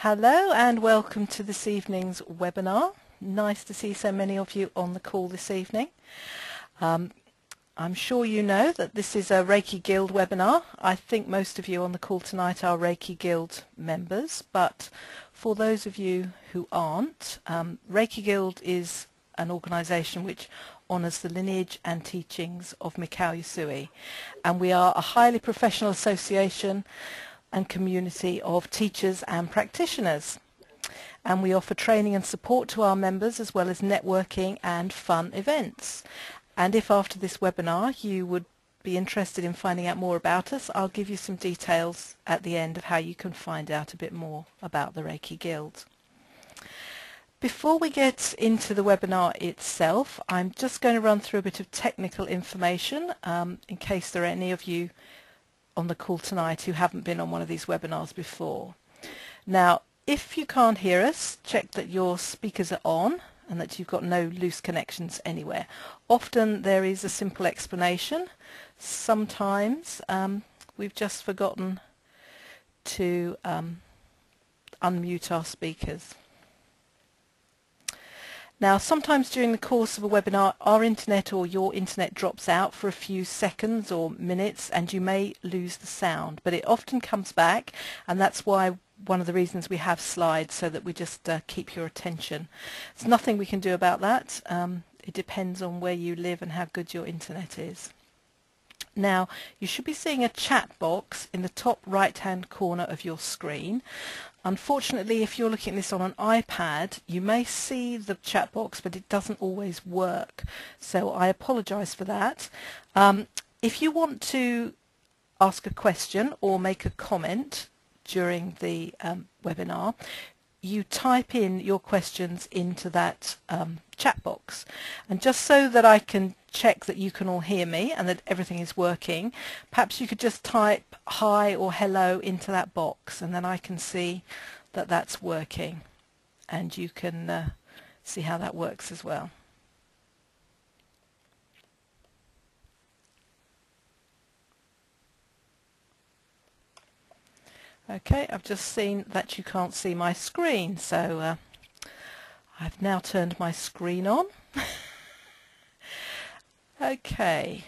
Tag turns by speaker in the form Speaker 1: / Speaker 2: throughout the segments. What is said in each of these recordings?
Speaker 1: Hello and welcome to this evening's webinar. Nice to see so many of you on the call this evening. I'm sure you know that this is a Reiki Guild webinar. I think most of you on the call tonight are Reiki Guild members, but for those of you who aren't, Reiki Guild is an organisation which honours the lineage and teachings of Mikao Usui, and we are a highly professional association and community of teachers and practitioners, and we offer training and support to our members as well as networking and fun events. And if after this webinar you would be interested in finding out more about us, I'll give you some details at the end of how you can find out a bit more about the Reiki Guild. Before we get into the webinar itself, I'm just going to run through a bit of technical information in case there are any of you on the call tonight who haven't been on one of these webinars before. Now, if you can't hear us, check that your speakers are on and that you've got no loose connections anywhere. Often there is a simple explanation. Sometimes we've just forgotten to unmute our speakers. Now, sometimes during the course of a webinar, our internet or your internet drops out for a few seconds or minutes and you may lose the sound, but it often comes back, and that's why one of the reasons we have slides, so that we just keep your attention. There's nothing we can do about that. It depends on where you live and how good your internet is. Now, you should be seeing a chat box in the top right-hand corner of your screen. Unfortunately, if you're looking at this on an iPad, you may see the chat box, but it doesn't always work. So I apologise for that. If you want to ask a question or make a comment during the webinar, you type in your questions into that chat box. And just so that I can check that you can all hear me and that everything is working, perhaps you could just type hi or hello into that box, and then I can see that that's working, and you can see how that works as well. Okay, I've just seen that you can't see my screen, so I've now turned my screen on. Okay.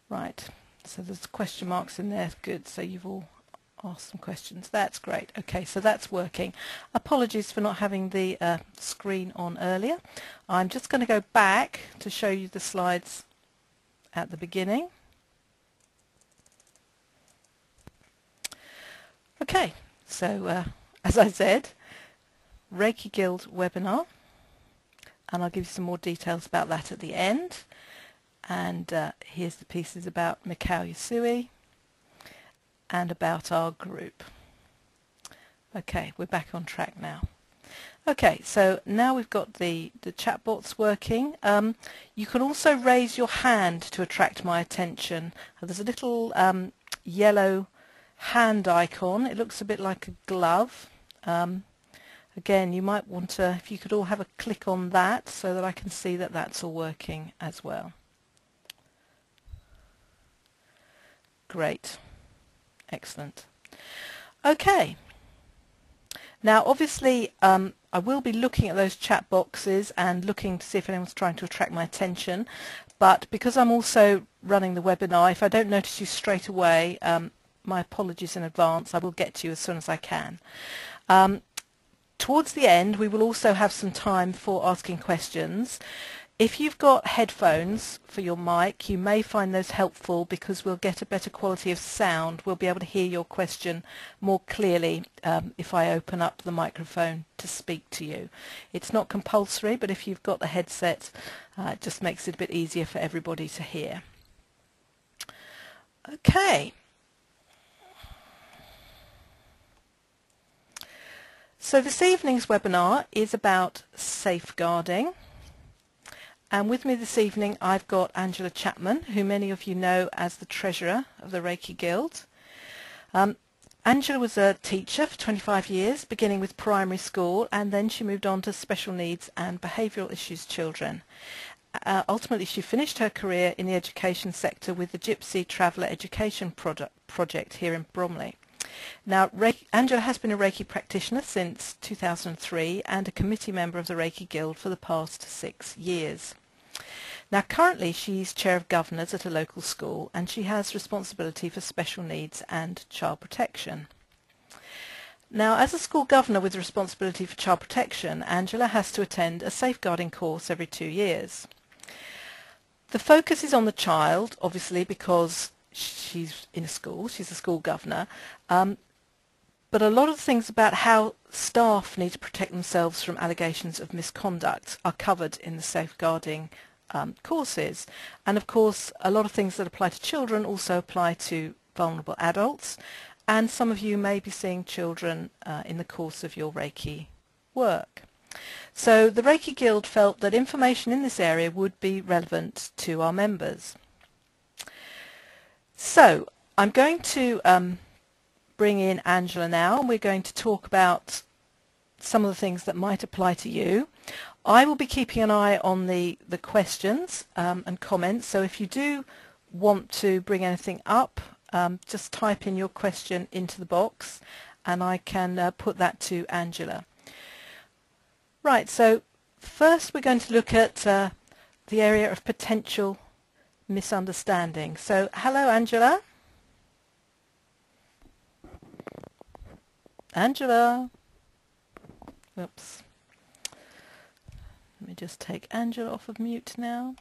Speaker 1: Right, so there's question marks in there. Good, so you've all asked some questions. That's great. Okay, so that's working. Apologies for not having the screen on earlier. I'm just going to go back to show you the slides at the beginning. Okay, so as I said, Reiki Guild webinar, and I'll give you some more details about that at the end. And here's the pieces about Mikao Usui and about our group. Okay, we're back on track now. Okay, so now we've got the chat bots working. You can also raise your hand to attract my attention. There's a little yellow hand icon. It looks a bit like a glove. Again, you might want to, if you could all have a click on that so that I can see that that's all working as well. Great. Excellent. Okay. Now, obviously, I will be looking at those chat boxes and looking to see if anyone's trying to attract my attention. But because I'm also running the webinar, if I don't notice you straight away, my apologies in advance. I will get to you as soon as I can. Towards the end, we will also have some time for asking questions. If you've got headphones for your mic, you may find those helpful because we'll get a better quality of sound. We'll be able to hear your question more clearly if I open up the microphone to speak to you. It's not compulsory, but if you've got the headset, it just makes it a bit easier for everybody to hear. Okay. So this evening's webinar is about safeguarding. And with me this evening I've got Angela Chapman, who many of you know as the treasurer of the Reiki Guild. Angela was a teacher for 25 years, beginning with primary school, and then she moved on to special needs and behavioural issues children. ultimately she finished her career in the education sector with the Gypsy Traveller Education project here in Bromley. Now, Angela has been a Reiki practitioner since 2003 and a committee member of the Reiki Guild for the past 6 years. Now, currently she's chair of governors at a local school and she has responsibility for special needs and child protection. Now, as a school governor with responsibility for child protection, Angela has to attend a safeguarding course every 2 years. The focus is on the child, obviously, because she's in a school, she's a school governor, but a lot of things about how staff need to protect themselves from allegations of misconduct are covered in the safeguarding courses. And of course, a lot of things that apply to children also apply to vulnerable adults, and some of you may be seeing children in the course of your Reiki work. So the Reiki Guild felt that information in this area would be relevant to our members. So I'm going to bring in Angela now, and we're going to talk about some of the things that might apply to you. I will be keeping an eye on the questions and comments, so if you do want to bring anything up, just type in your question into the box and I can put that to Angela. Right, so first we're going to look at the area of potential misunderstanding. So, hello Angela. Angela. Oops. Let me just take Angela off of mute now.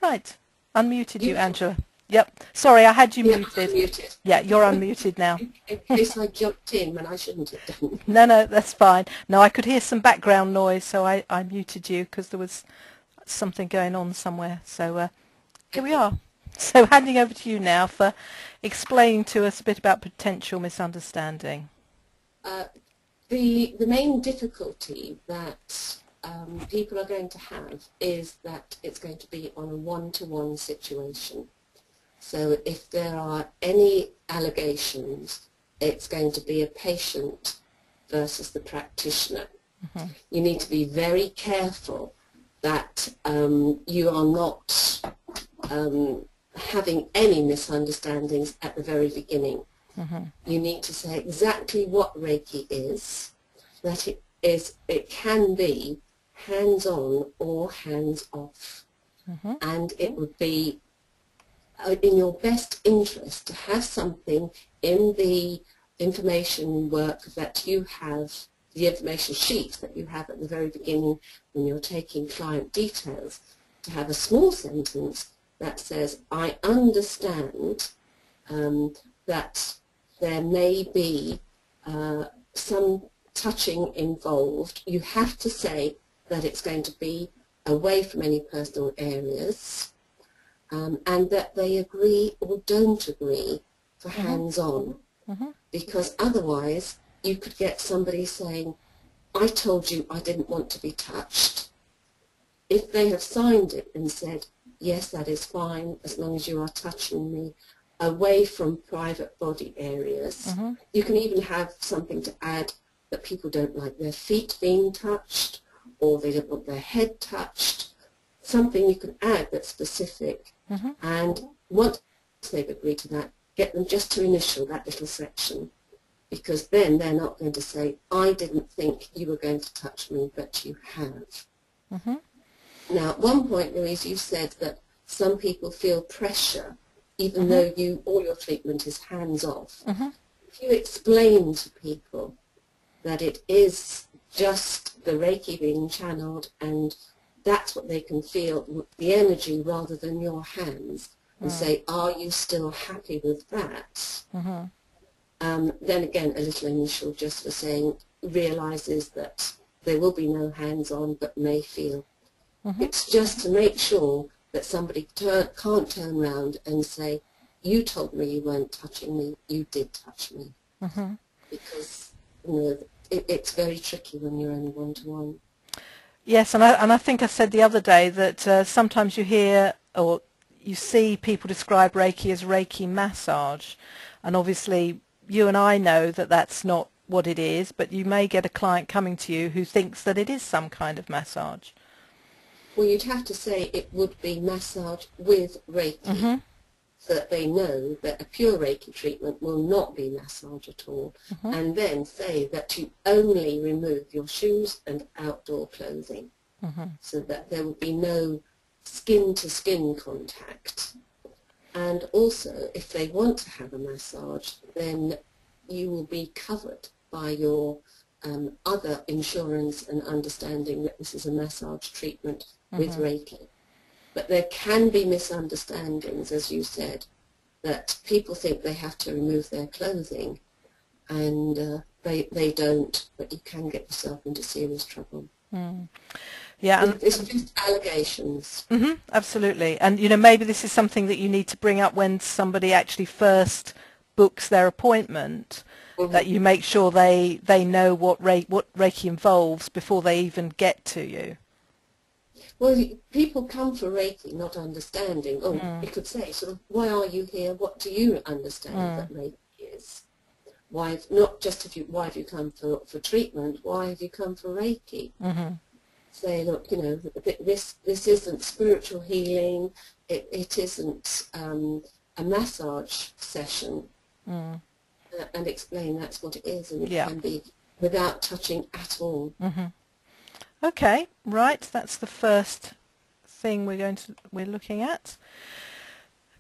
Speaker 1: Right, unmuted you, Angela. Yep, sorry, I had you muted.
Speaker 2: Unmuted.
Speaker 1: Yeah, you're unmuted now.
Speaker 2: In case I jumped in when I shouldn't have done.
Speaker 1: No, that's fine. No, I could hear some background noise, so I muted you because there was something going on somewhere. So here we are. So handing over to you now for explaining to us a bit about potential misunderstanding.
Speaker 2: The main difficulty that people are going to have is that it's going to be on a one-to-one situation. So if there are any allegations, it's going to be a patient versus the practitioner. Mm-hmm. You need to be very careful that you are not having any misunderstandings at the very beginning. Mm-hmm. You need to say exactly what Reiki is, that it can be hands-on or hands-off. Mm-hmm. And it would be in your best interest to have something in the information work that you have, the information sheet that you have at the very beginning when you're taking client details, to have a small sentence that says, I understand that there may be some touching involved. You have to say that it's going to be away from any personal areas, and that they agree or don't agree for hands-on. Mm-hmm. Because otherwise you could get somebody saying, I told you I didn't want to be touched. If they have signed it and said, yes, that is fine, as long as you are touching me away from private body areas. Mm-hmm. You can even have something to add that people don't like their feet being touched, or they don't want their head touched. Something you can add that's specific. Mm-hmm. And once they've agreed to that, get them just to initial that little section, because then they're not going to say, I didn't think you were going to touch me, but you have. Mm-hmm. Now, at one point, Louise, you said that some people feel pressure, even though all your treatment is hands-off. Mm-hmm. If you explain to people that it is just the Reiki being channeled and that's what they can feel, the energy rather than your hands, and say, are you still happy with that? Mm-hmm. Then again, a little initial just for saying, realizes that there will be no hands-on but may feel. Mm-hmm. It's just to make sure that somebody can't turn around and say, you told me you weren't touching me, you did touch me. Mm-hmm. Because it's very tricky when you're only one-to-one.
Speaker 1: Yes, and I think I said the other day that sometimes you hear or you see people describe Reiki as Reiki massage, and obviously you and I know that that's not what it is, but you may get a client coming to you who thinks that it is some kind of massage.
Speaker 2: Well, you'd have to say it would be massage with Reiki, so that they know that a pure Reiki treatment will not be massage at all, and then say that you only remove your shoes and outdoor clothing, so that there will be no skin-to-skin contact. And also, if they want to have a massage, then you will be covered by your other insurance and understanding that this is a massage treatment with Reiki. But there can be misunderstandings, as you said, that people think they have to remove their clothing, and they don't, but you can get yourself into serious trouble.
Speaker 1: Yeah, and
Speaker 2: it's just allegations.
Speaker 1: Absolutely. And, you know, maybe this is something that you need to bring up when somebody actually first books their appointment, that you make sure they know what Reiki involves before they even get to you.
Speaker 2: Well, people come for Reiki not understanding. Oh, you could say, sort of, why are you here? What do you understand that Reiki is? Why, not just why have you come for treatment? Why have you come for Reiki? Say, look, you know, this isn't spiritual healing. It isn't a massage session, and explain that's what it is, and it can be without touching at all.
Speaker 1: Okay, right. That's the first thing we're looking at.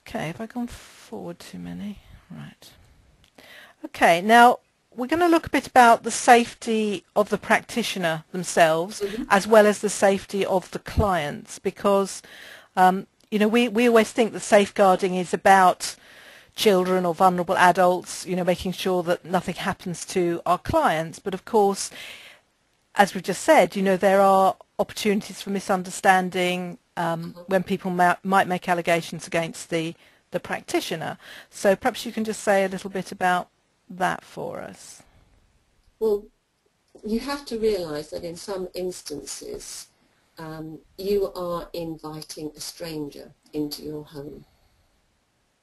Speaker 1: Okay, have I gone forward too many? Right. Okay, now we're going to look a bit about the safety of the practitioner themselves, as well as the safety of the clients, because you know, we always think that safeguarding is about children or vulnerable adults, you know, making sure that nothing happens to our clients. But of course, as we've just said, you know, there are opportunities for misunderstanding when people might make allegations against the practitioner. So perhaps you can just say a little bit about that for us.
Speaker 2: Well, you have to realise that in some instances you are inviting a stranger into your home,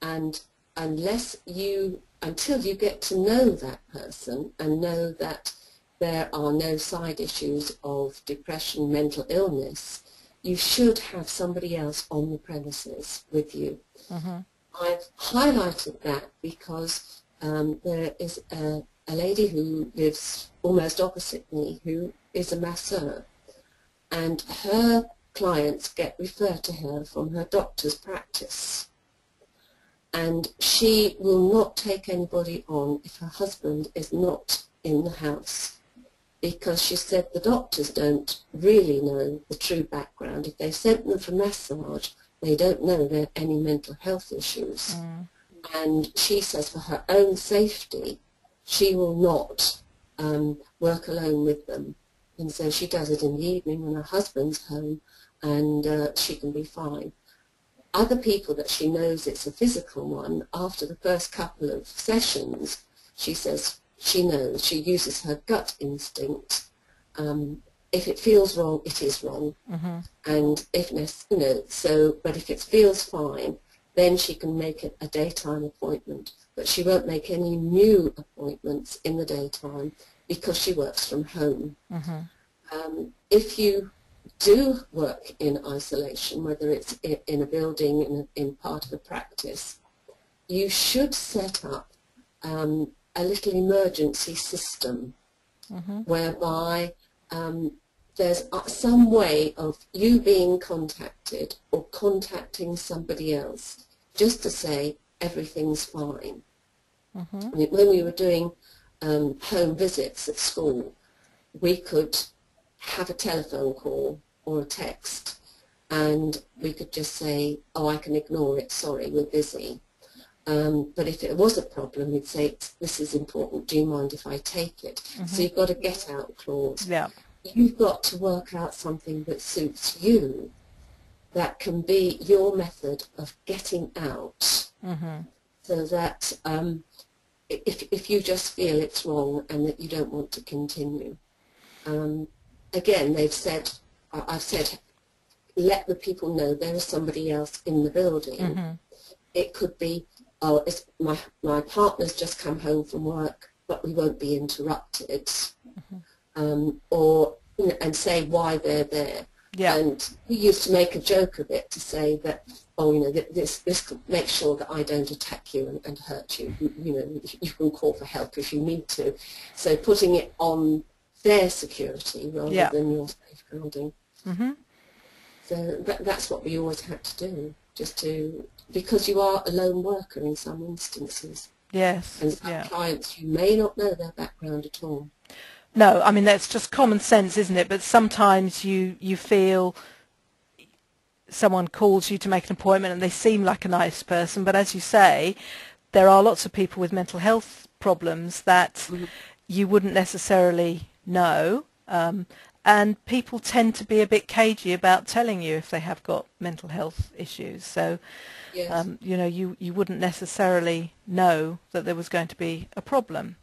Speaker 2: and until you get to know that person and know that there are no side issues of depression, mental illness, you should have somebody else on the premises with you. I've highlighted that because there is a lady who lives almost opposite me who is a masseur, and her clients get referred to her from her doctor's practice, and she will not take anybody on if her husband is not in the house, because she said the doctors don't really know the true background. If they sent them for massage, they don't know there are any mental health issues. And she says for her own safety, she will not work alone with them. And so she does it in the evening when her husband's home, and she can be fine. Other people that she knows it's a physical one, after the first couple of sessions, she says she knows, she uses her gut instinct. If it feels wrong, it is wrong. And if, you know, so, but if it feels fine, then she can make it a daytime appointment. But she won't make any new appointments in the daytime because she works from home. If you do work in isolation, whether it's in a building, in part of a practice, you should set up a little emergency system whereby there's some way of you being contacted or contacting somebody else just to say everything's fine. I mean, when we were doing home visits at school, we could have a telephone call or a text, and we could just say, oh, I can ignore it, sorry, we're busy. But if it was a problem, we'd say, this is important, do you mind if I take it? So you've got a get out clause. You've got to work out something that suits you, that can be your method of getting out, so that if you just feel it's wrong and that you don't want to continue. Again, I've said, let the people know there is somebody else in the building. It could be, oh, my partner's just come home from work, but we won't be interrupted, or and say why they're there.
Speaker 1: Yeah.
Speaker 2: And we used to make a joke of it to say that, oh, this makes sure that I don't attack you and hurt you. You can call for help if you need to. So putting it on their security rather than your safeguarding. So that's what we always had to do, because you are a lone worker in some instances.
Speaker 1: Yes.
Speaker 2: And some clients, you may not know their background at all.
Speaker 1: No, I mean, that's just common sense, isn't it? But sometimes you feel someone calls you to make an appointment and they seem like a nice person, but as you say, there are lots of people with mental health problems that you wouldn't necessarily know, and people tend to be a bit cagey about telling you if they have got mental health issues. So, you wouldn't necessarily know that there was going to be a problem.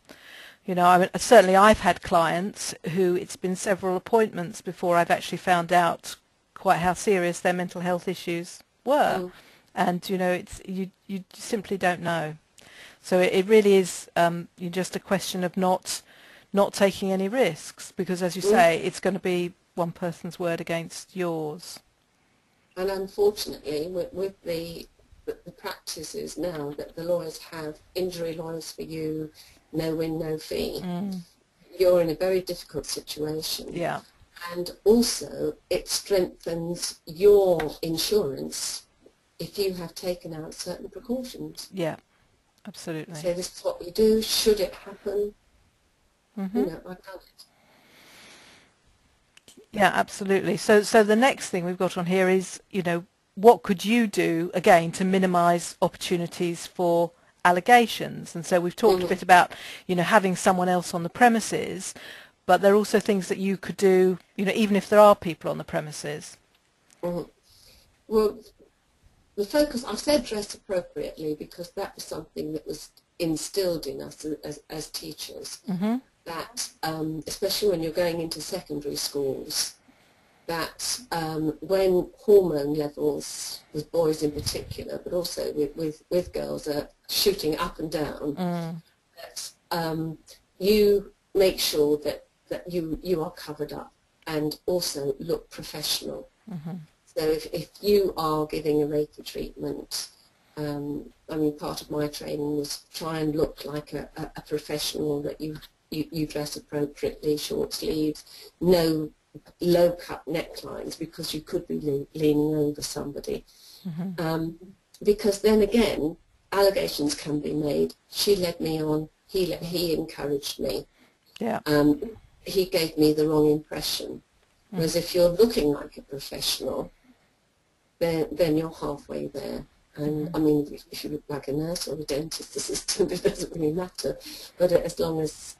Speaker 1: I mean, certainly I've had clients who it's been several appointments before I've actually found out quite how serious their mental health issues were, and it's you simply don't know. So it really is just a question of not taking any risks, because as you say, it's going to be one person's word against yours.
Speaker 2: And unfortunately, with the practices now that the lawyers have, injury lawyers for you, no win, no fee, you're in a very difficult situation.
Speaker 1: Yeah.
Speaker 2: And also, it strengthens your insurance if you have taken out certain precautions.
Speaker 1: Yeah, absolutely.
Speaker 2: So this is what we do. Should it happen, I've done it.
Speaker 1: Yeah, absolutely. So the next thing we've got on here is, what could you do, again, to minimise opportunities for allegations? And so we've talked a bit about, having someone else on the premises, but there are also things that you could do, even if there are people on the premises.
Speaker 2: Well, the focus, I've said dress appropriately because that was something that was instilled in us as teachers, that especially when you're going into secondary schools, that when hormone levels, with boys in particular, but also with girls, are shooting up and down, that you make sure that you are covered up and also look professional. So if you are giving a Reiki treatment, part of my training was try and look like a professional, that you dress appropriately, short sleeves, no low cut necklines, because you could be leaning over somebody. Because then again, allegations can be made. She led me on, he encouraged me.
Speaker 1: Yeah.
Speaker 2: He gave me the wrong impression. Whereas if you're looking like a professional, then you're halfway there. And I mean, if you look like a nurse or a dentist assistant, it doesn't really matter. But as long as,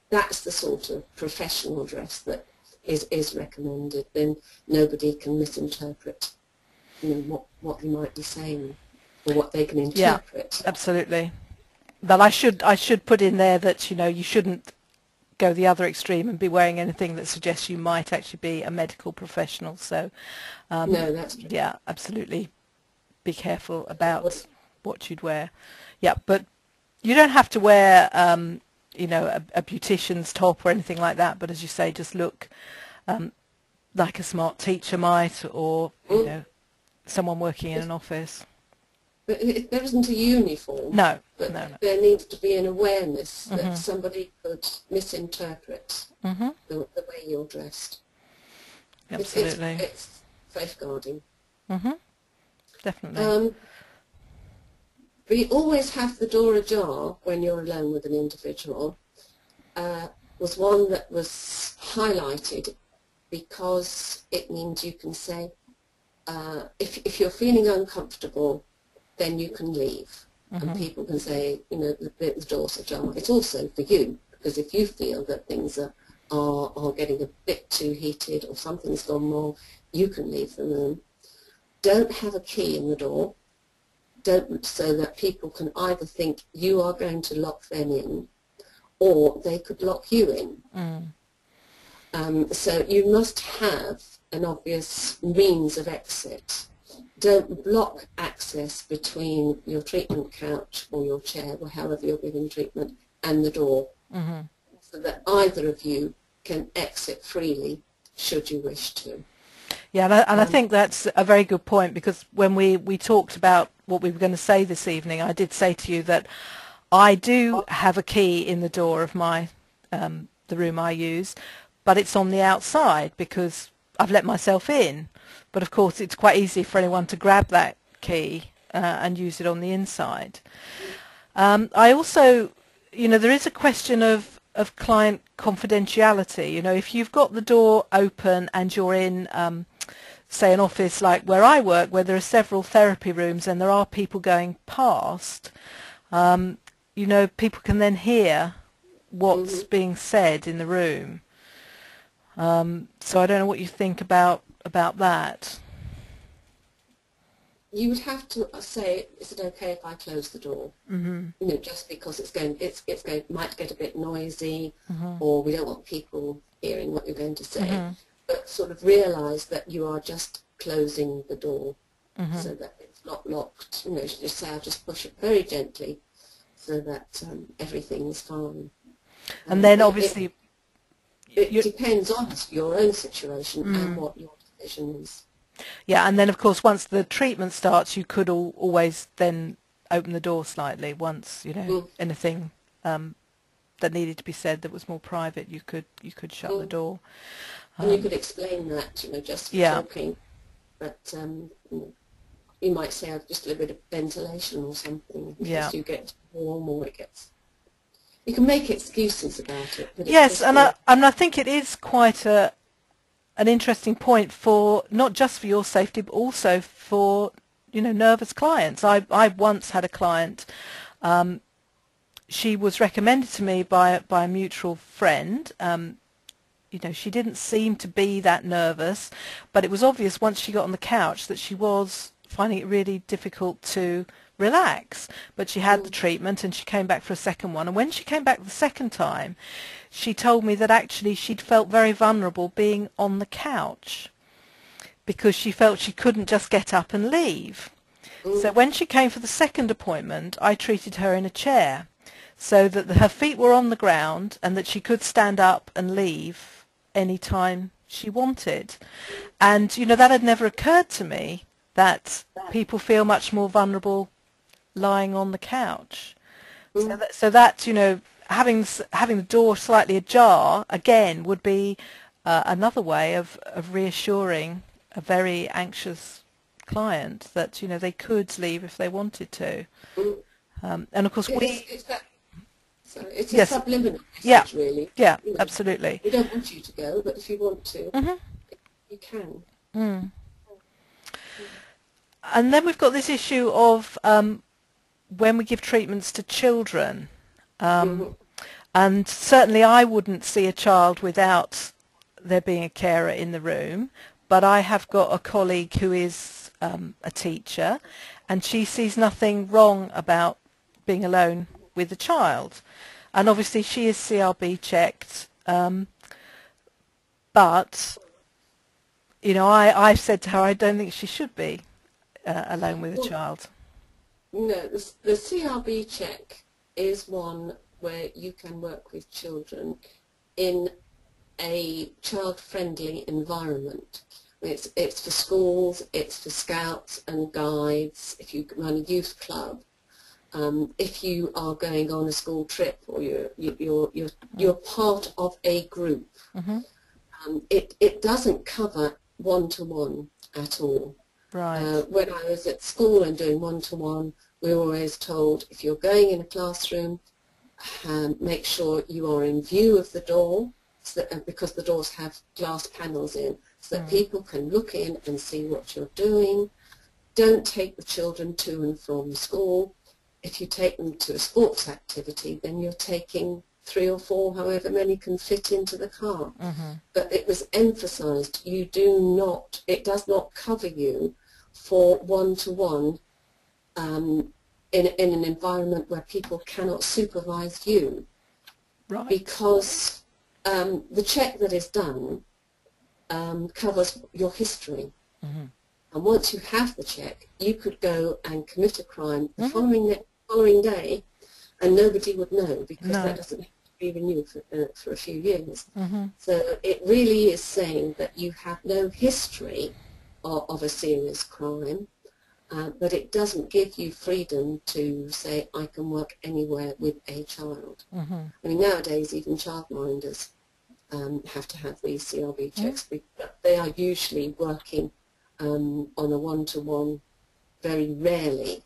Speaker 2: that's the sort of professional dress that is recommended, then nobody can misinterpret, what you might be saying, or what they can interpret.
Speaker 1: Yeah, absolutely. But I should put in there that, you shouldn't go the other extreme and be wearing anything that suggests you might actually be a medical professional. So,
Speaker 2: no, that's true.
Speaker 1: Yeah, absolutely. Be careful about what you'd wear. Yeah, but you don't have to wear, a beautician's top or anything like that. But as you say, just look like a smart teacher might, or someone working in an office.
Speaker 2: But there isn't a uniform.
Speaker 1: No,
Speaker 2: but
Speaker 1: no.
Speaker 2: There needs to be an awareness that somebody could misinterpret the way you're dressed.
Speaker 1: Absolutely.
Speaker 2: It's safeguarding.
Speaker 1: Definitely.
Speaker 2: We always have the door ajar when you're alone with an individual. Was one that was highlighted because it means you can say, if you're feeling uncomfortable, then you can leave. And people can say, the door's ajar. It's also for you, because if you feel that things are getting a bit too heated or something's gone wrong, you can leave the room. Don't have a key in the door, so that people can either think you are going to lock them in, or they could lock you in. So you must have an obvious means of exit. Don't block access between your treatment couch or your chair, or however you're giving treatment, and the door.
Speaker 1: Mm-hmm.
Speaker 2: so that either of you can exit freely should you wish to.
Speaker 1: Yeah, and I think that's a very good point, because when we talked about what we were going to say this evening, I did say to you that I do have a key in the door of my the room I use, but it's on the outside because I've let myself in. But of course, it's quite easy for anyone to grab that key and use it on the inside. I also, there is a question of client confidentiality. If you've got the door open and you're in, say, an office like where I work, where there are several therapy rooms and there are people going past, people can then hear what's being said in the room. So I don't know what you think about that.
Speaker 2: You would have to say, is it okay if I close the door? Mm-hmm. Just because it might get a bit noisy, mm-hmm. or we don't want people hearing what you're going to say. Mm-hmm. But sort of realise that you are just closing the door, mm-hmm. so that it's not locked. Just say, I'll just push it very gently, so that everything's fine.
Speaker 1: And then obviously
Speaker 2: it depends on your own situation and what your decision is.
Speaker 1: Yeah, and then of course once the treatment starts, you could always then open the door slightly once anything that needed to be said that was more private. You could shut the door.
Speaker 2: And you could explain that, just talking. But you might say, I've just a little bit of ventilation or something, because you get warm or it gets. You can make excuses about it. But
Speaker 1: yes, and I think it is quite an interesting point, for not just for your safety, but also for nervous clients. I once had a client. She was recommended to me by a mutual friend. She didn't seem to be that nervous, but it was obvious once she got on the couch that she was finding it really difficult to relax. But she had the treatment and she came back for a second one. And when she came back the second time, she told me that actually she'd felt very vulnerable being on the couch because she felt she couldn't just get up and leave. So when she came for the second appointment, I treated her in a chair so that her feet were on the ground and that she could stand up and leave any time she wanted. And, that had never occurred to me, that people feel much more vulnerable lying on the couch. So that having the door slightly ajar again would be another way of reassuring a very anxious client that they could leave if they wanted to. And of course
Speaker 2: it's a subliminal message, really.
Speaker 1: Yeah, absolutely.
Speaker 2: We don't want you to go, but if you want to, you can.
Speaker 1: And then we've got this issue of when we give treatments to children. And certainly I wouldn't see a child without there being a carer in the room, but I have got a colleague who is a teacher, and she sees nothing wrong about being alone with a child. And obviously she is CRB checked, but I've said to her I don't think she should be alone with a child.
Speaker 2: No, the CRB check is one where you can work with children in a child-friendly environment. It's for schools, it's for scouts and guides, if you run a youth club, if you are going on a school trip, or you're part of a group. It doesn't cover one-to-one at all.
Speaker 1: Right.
Speaker 2: When I was at school and doing one-to-one, we were always told, if you're going in a classroom, make sure you are in view of the door, so that, because the doors have glass panels in, so that people can look in and see what you're doing. Don't take the children to and from school. If you take them to a sports activity, then you're taking 3 or 4, however many can fit into the car. But it was emphasised, it does not cover you for one-to-one in an environment where people cannot supervise you.
Speaker 1: Right.
Speaker 2: Because the check that is done covers your history. And once you have the check, you could go and commit a crime the following day, and nobody would know, because that doesn't be renewed for a few years. So it really is saying that you have no history of a serious crime, but it doesn't give you freedom to say, I can work anywhere with a child. I mean, nowadays even childminders have to have these CRB checks, but they are usually working on a one-to-one very rarely.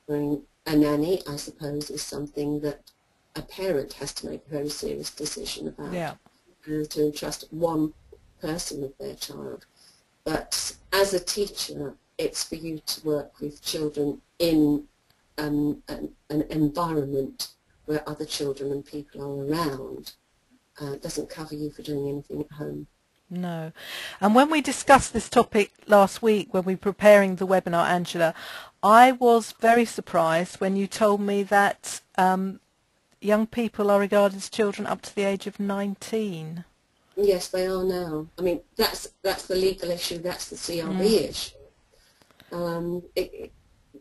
Speaker 2: I mean, a nanny, I suppose, is something that a parent has to make a very serious decision about, to entrust one person with their child. But as a teacher, it's for you to work with children in an environment where other children and people are around. It doesn't cover you for doing anything at home.
Speaker 1: No. And when we discussed this topic last week, when we were preparing the webinar, Angela, I was very surprised when you told me that young people are regarded as children up to the age of 19.
Speaker 2: Yes, they are now. I mean, that's the legal issue, that's the CRB issue.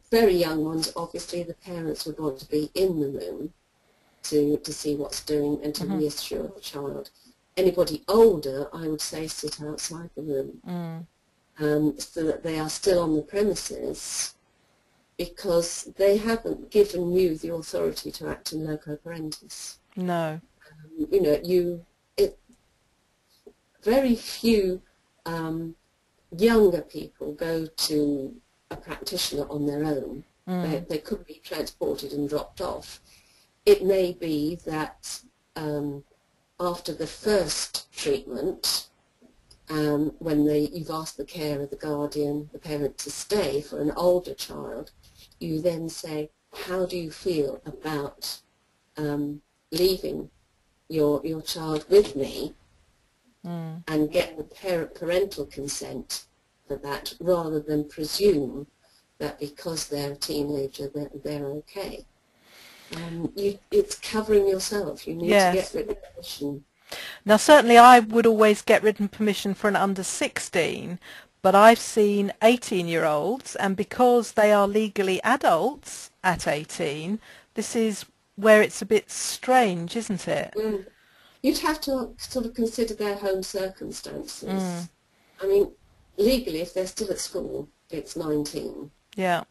Speaker 2: Very young ones, obviously, the parents would want to be in the room to see what's doing and to reassure the child. Anybody older, I would say, sit outside the room, so that they are still on the premises, because they haven't given you the authority to act in loco parentis.
Speaker 1: No.
Speaker 2: You know, very few younger people go to a practitioner on their own. They could be transported and dropped off. It may be that after the first treatment, when you've asked the carer, the guardian, the parent to stay for an older child, you then say, how do you feel about leaving your child with me, and get the parental consent for that, rather than presume that because they're a teenager they're okay. It's covering yourself. You need to get written permission.
Speaker 1: Now, certainly I would always get written permission for an under 16, but I've seen 18-year-olds, and because they are legally adults at 18, this is where it's a bit strange, isn't it?
Speaker 2: You'd have to sort of consider their home circumstances. I mean, legally, if they're still at school, it's 19.
Speaker 1: Yeah.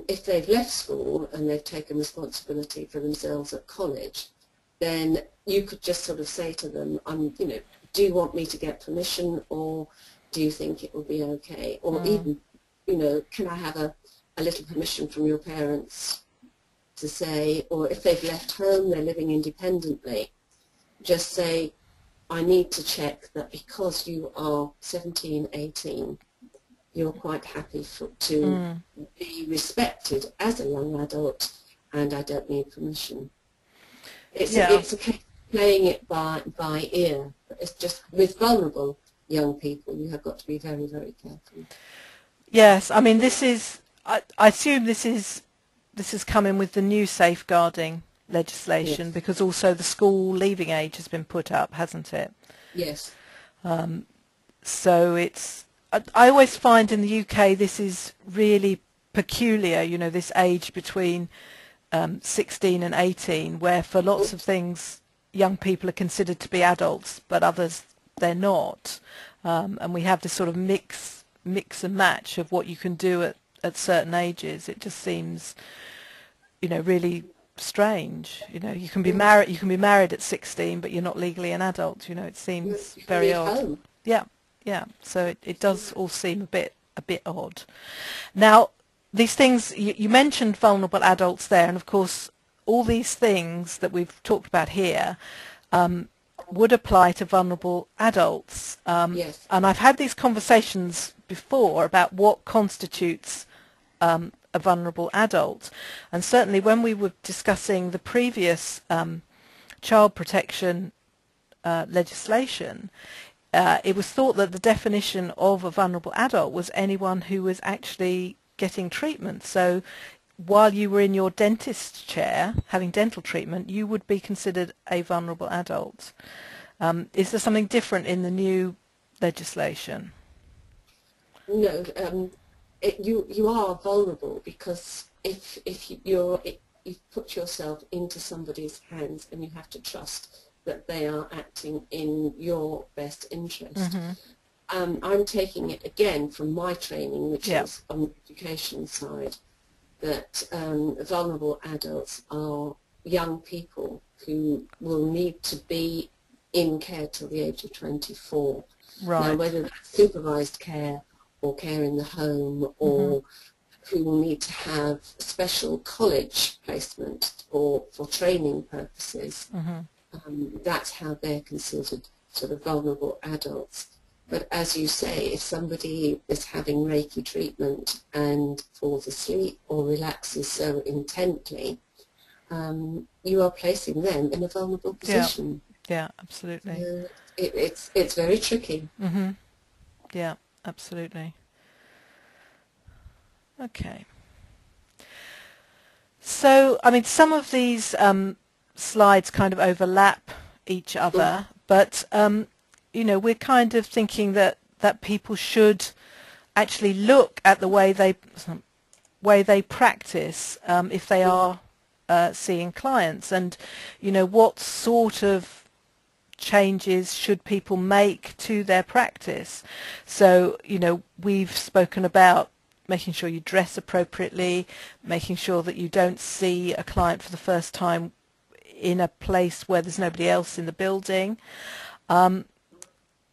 Speaker 2: If they've left school and they've taken responsibility for themselves at college, then you could just sort of say to them, do you want me to get permission, or do you think it will be okay? Or even, can I have a little permission from your parents to say, or if they've left home, they're living independently, just say, I need to check that because you are 17, 18, you're quite happy to be respected as a young adult, and I don't need permission. It's a case of playing it by ear. It's just with vulnerable young people, you have got to be very, very careful.
Speaker 1: Yes, I mean, this is, I assume this is coming with the new safeguarding legislation, because also the school leaving age has been put up, hasn't it?
Speaker 2: Yes.
Speaker 1: So it's, I always find in the UK this is really peculiar, this age between 16 and 18, where for lots of things young people are considered to be adults, but others they're not. And we have this sort of mix and match of what you can do at certain ages. It just seems, really strange. You can be married at 16, but you're not legally an adult. It seems very odd.
Speaker 2: Home.
Speaker 1: Yeah. So it does all seem a bit odd. Now, these things you mentioned vulnerable adults there, and of course all these things that we've talked about here would apply to vulnerable adults.
Speaker 2: Yes.
Speaker 1: And I've had these conversations before about what constitutes a vulnerable adult, and certainly when we were discussing the previous child protection legislation, it was thought that the definition of a vulnerable adult was anyone who was actually getting treatment. So while you were in your dentist chair having dental treatment, you would be considered a vulnerable adult. Is there something different in the new legislation?
Speaker 2: No, you are vulnerable, because if you've put yourself into somebody's hands and you have to trust that they are acting in your best interest. I'm taking it again from my training, which is on the education side, that vulnerable adults are young people who will need to be in care till the age of 24.
Speaker 1: Right.
Speaker 2: Now, whether that's supervised care or care in the home, or who will need to have special college placement for training purposes, that's how they're considered sort of vulnerable adults. But as you say, if somebody is having Reiki treatment and falls asleep or relaxes so intently, you are placing them in a vulnerable position.
Speaker 1: Yeah, absolutely.
Speaker 2: It's very tricky.
Speaker 1: Yeah, absolutely. Okay. So, I mean, some of these slides kind of overlap each other, but you know, we're kind of thinking that people should actually look at the way they practice if they are seeing clients, and you know, what sort of changes should people make to their practice. So, you know, we've spoken about making sure you dress appropriately, making sure that you don't see a client for the first time in a place where there's nobody else in the building.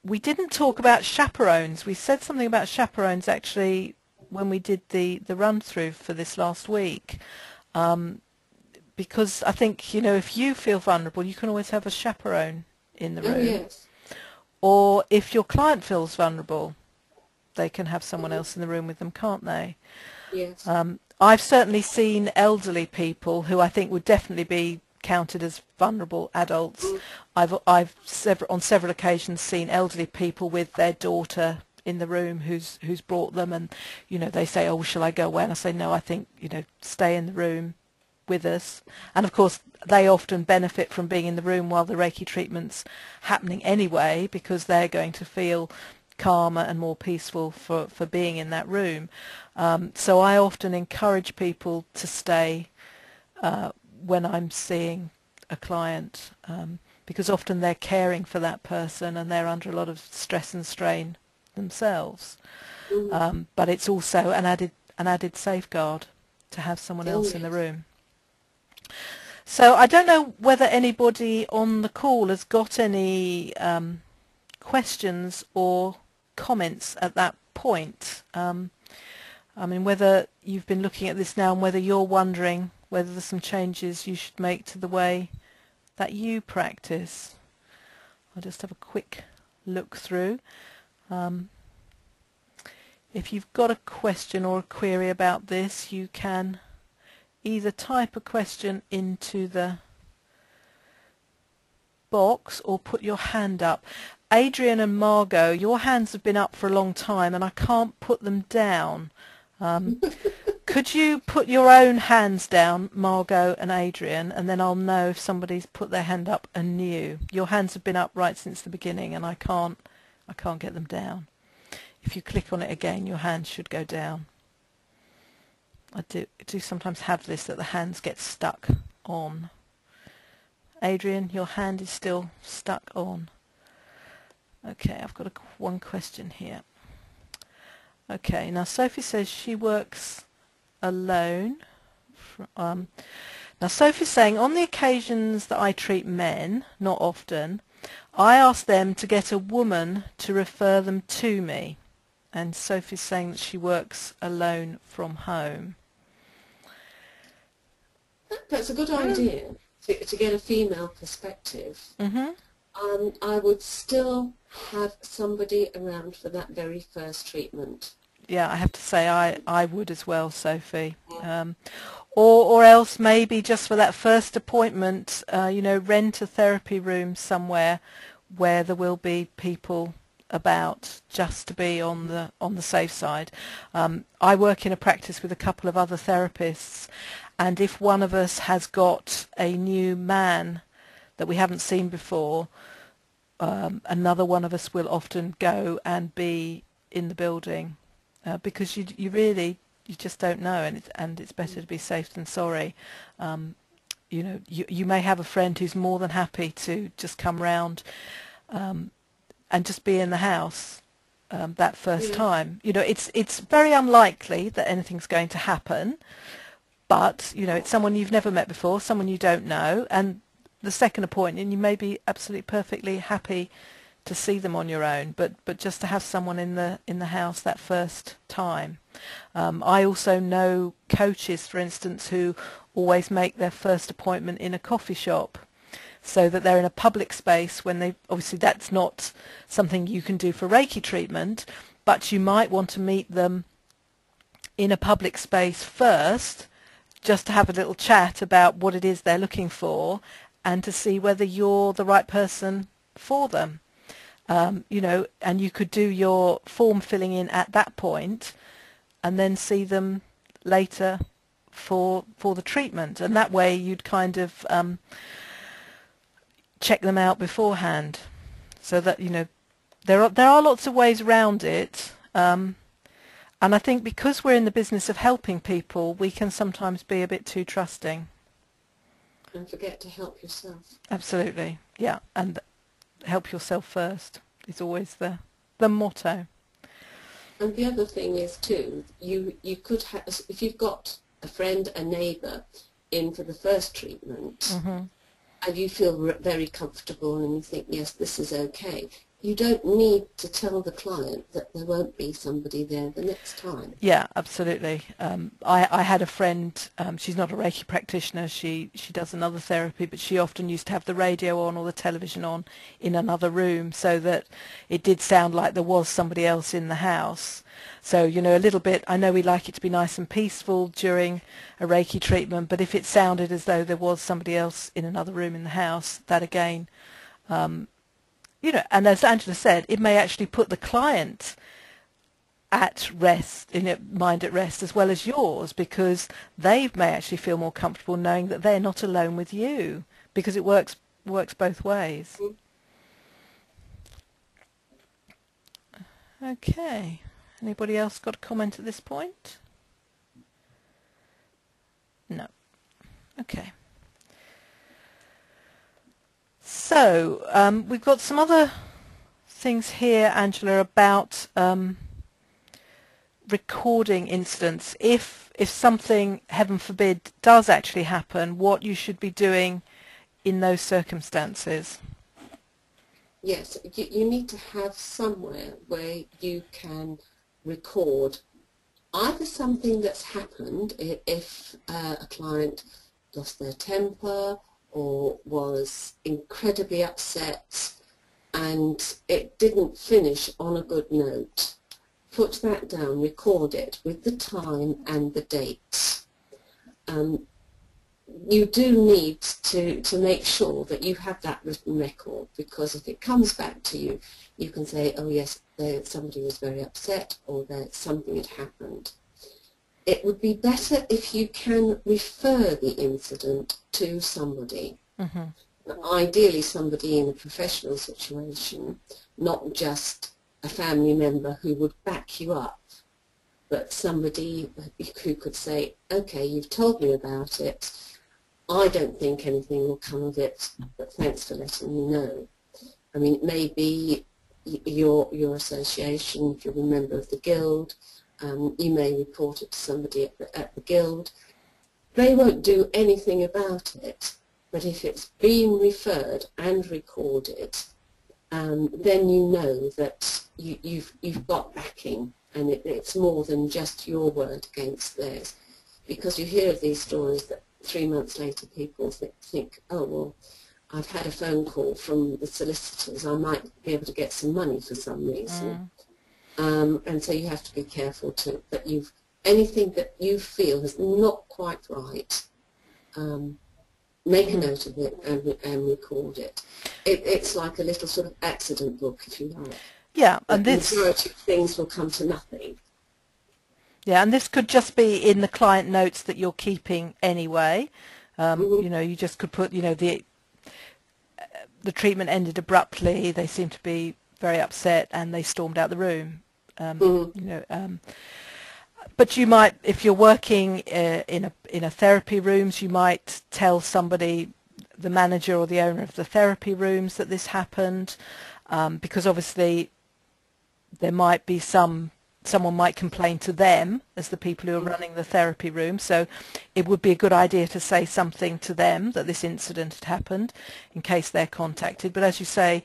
Speaker 1: We didn't talk about chaperones. We said something about chaperones actually when we did the run through for this last week, because I think, you know, if you feel vulnerable, you can always have a chaperone in the room.
Speaker 2: Oh, yes.
Speaker 1: Or if your client feels vulnerable, they can have someone else in the room with them, can't they?
Speaker 2: Yes.
Speaker 1: I've certainly seen elderly people who I think would definitely be counted as vulnerable adults. I've on several occasions seen elderly people with their daughter in the room who's brought them, and you know, they say, "Oh, shall I go away?" And I say, "No, I think, you know, stay in the room with us." And of course they often benefit from being in the room while the Reiki treatment's happening anyway, because they're going to feel calmer and more peaceful for being in that room. So I often encourage people to stay when I'm seeing a client, because often they're caring for that person and they're under a lot of stress and strain themselves. But it's also an added safeguard to have someone else in the room. So I don't know whether anybody on the call has got any questions or comments at that point. I mean, whether you've been looking at this now and whether you're wondering whether there's some changes you should make to the way that you practice. I'll just have a quick look through. If you've got a question or a query about this, you can either type a question into the box or put your hand up. Adrian and Margot, your hands have been up for a long time and I can't put them down. Could you put your own hands down, Margot and Adrian, and then I'll know if somebody's put their hand up anew. Your hands have been up right since the beginning and I can't get them down. If you click on it again, your hands should go down. I do sometimes have this, that the hands get stuck on. Adrian, your hand is still stuck on. Okay, I've got one question here. Okay, now Sophie says she works alone. Now Sophie's saying, on the occasions that I treat men, not often, I ask them to get a woman to refer them to me. And Sophie's saying that she works alone from home.
Speaker 2: That's a good idea, to get a female perspective. I would still have somebody around for that very first treatment.
Speaker 1: Yeah, I have to say I would as well, Sophie. Or else maybe just for that first appointment, you know, rent a therapy room somewhere where there will be people about, just to be on the safe side. I work in a practice with a couple of other therapists, and if one of us has got a new man that we haven't seen before, another one of us will often go and be in the building, because you really you just don't know, and it's better to be safe than sorry. You know, you may have a friend who's more than happy to just come round and just be in the house that first time. You know, it's very unlikely that anything's going to happen, but you know, it's someone you've never met before, someone you don't know, and the second appointment you may be absolutely perfectly happy to see them on your own, but just to have someone in the house that first time. I also know coaches, for instance, who always make their first appointment in a coffee shop, so that they're in a public space when they, obviously that's not something you can do for Reiki treatment, but you might want to meet them in a public space first, just to have a little chat about what it is they're looking for and to see whether you're the right person for them. You know, and you could do your form filling in at that point and then see them later for the treatment, and that way you'd kind of check them out beforehand, so that, you know, there are lots of ways around it, and I think because we're in the business of helping people, we can sometimes be a bit too trusting.
Speaker 2: And forget to help yourself.
Speaker 1: Absolutely, yeah, and help yourself first is always the motto.
Speaker 2: And the other thing is too, you could have, if you've got a friend, a neighbour in for the first treatment, and you feel very comfortable and you think, yes, this is okay, you don't need to tell the client that there won't be somebody there the next time.
Speaker 1: Yeah, absolutely. I had a friend, she's not a Reiki practitioner, she does another therapy, but she often used to have the radio on or the television on in another room, so that it did sound like there was somebody else in the house. So, you know, a little bit, I know we like it to be nice and peaceful during a Reiki treatment, but if it sounded as though there was somebody else in another room in the house, that again, you know, and as Angela said, it may actually put the client at rest, in your mind at rest, as well as yours, because they may actually feel more comfortable knowing that they're not alone with you, because it works both ways. Okay. Anybody else got a comment at this point? No. Okay. So we've got some other things here, Angela, about recording incidents. If something, heaven forbid, does actually happen, what you should be doing in those circumstances.
Speaker 2: Yes, you need to have somewhere where you can record either something that's happened, if a client lost their temper or was incredibly upset and it didn't finish on a good note. Put that down, record it with the time and the date. You do need to make sure that you have that written record, because if it comes back to you, you can say, oh yes, somebody was very upset, or that something had happened. It would be better if you can refer the incident to somebody. Ideally somebody in a professional situation, not just a family member who would back you up, but somebody who could say, okay, you've told me about it, I don't think anything will come of it, but thanks for letting me know. I mean, it may be your association, if you're a member of the guild, you may report it to somebody at the guild. They won't do anything about it, but if it's been referred and recorded, then you know that you've got backing, and it's more than just your word against theirs. Because you hear of these stories that 3 months later people think, oh, well, I've had a phone call from the solicitors, I might be able to get some money for some reason. And so you have to be careful that anything that you feel is not quite right, make a note of it and record it. It's like a little sort of accident book, if you like.
Speaker 1: Yeah, and
Speaker 2: the majority of things will come to nothing.
Speaker 1: Yeah, and this could just be in the client notes that you're keeping anyway. You know, you just could put, you know, the treatment ended abruptly, they seemed to be very upset and they stormed out the room. You know, But you might, if you're working in a therapy rooms, you might tell somebody, the manager or the owner of the therapy rooms, that this happened, because obviously there might be someone might complain to them as the people who are running the therapy room. So it would be a good idea to say something to them that this incident had happened in case they're contacted. But as you say,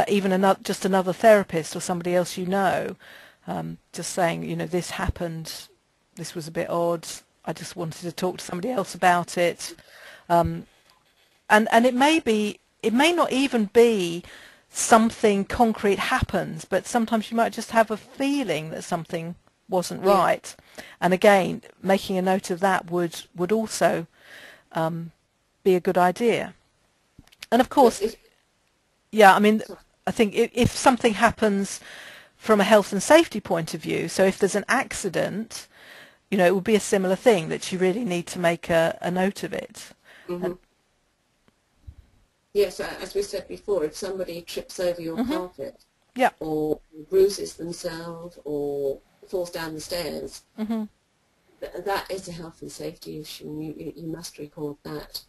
Speaker 1: even just another therapist or somebody else you know, just saying, you know, this happened, this was a bit odd, I just wanted to talk to somebody else about it. And it may not even be something concrete happens, but sometimes you might just have a feeling that something wasn't right. And again, making a note of that would also be a good idea. And of course, yeah, I mean, I think if something happens from a health and safety point of view, so if there's an accident, you know, it would be a similar thing, that you really need to make a note of it.
Speaker 2: Mm-hmm. Yes, as we said before, if somebody trips over your carpet, or bruises themselves, or falls down the stairs, that is a health and safety issue, and you must record that.